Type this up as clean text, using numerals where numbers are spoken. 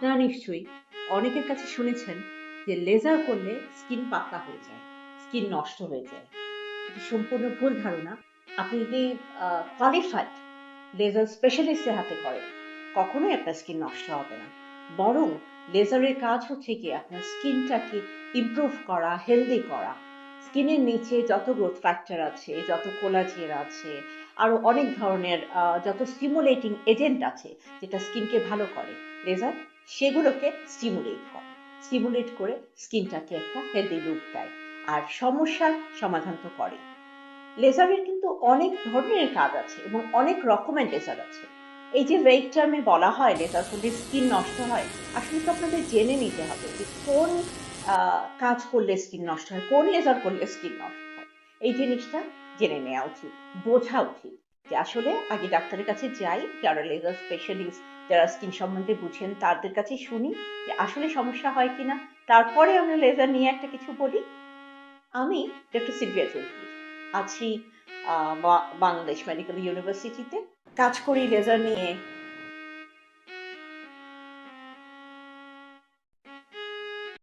আপনারা নিশ্চয়ই অনেকের কাছে শুনেছেন যে লেজার করলে স্কিন পাতলা হয়ে যায়, স্কিন নষ্ট হয়ে যায়। এটি সম্পূর্ণ ভুল ধারণা। আপনি যদি কোয়ালিফাইড লেজার স্পেশালিস্টের হাতে করেন, কখনোই আপনার স্কিন নষ্ট হবে না। বরং লেজারের কাজ হচ্ছে গিয়ে আপনার স্কিনটাকে ইমপ্রুভ করা, হেলদি করা। স্কিনের নিচে যত গ্রোথ ফ্যাক্টর আছে, যত কোলাজেন আছে, আরো অনেক ধরনের যত স্টিমুলেটিং এজেন্ট আছে যেটা স্কিনকে ভালো করে, লেজার সেগুলোকে স্টিমুলেট করে। স্টিমুলেট করে স্কিনটাকে একটা হেলদি লুক দেয়। আর সমস্যার সমাধান তো করে। লেজারের কিন্তু অনেক ধরনের কাজ আছে এবং অনেক রকমের লেজার আছে। এই যে ভেগ টার্মে বলা হয় লেজার করলে স্কিন নষ্ট হয়, আসলে তো আপনাদের জেনে নিতে হবে যে কোন কাজ করলে স্কিন নষ্ট হয়, কোন লেজার করলে স্কিন নষ্ট হয়। এই জিনিসটা জেনে নেওয়া উচিত, বোঝা উচিত যে আসলে আগে ডাক্তারের কাছে যাই, যারা লেজার স্পেশালিস্ট, যারা স্কিন সম্বন্ধে বুঝেন তাদের কাছে শুনি যে আসলে সমস্যা হয় কিনা, তারপরে আমরা লেজার নিয়ে একটা কিছু বলি। আমি ডক্টর সিলভিয়া চৌধুরী আছি বাংলাদেশ মেডিকেল ইউনিভার্সিটিতে, কাজ করি লেজার নিয়ে।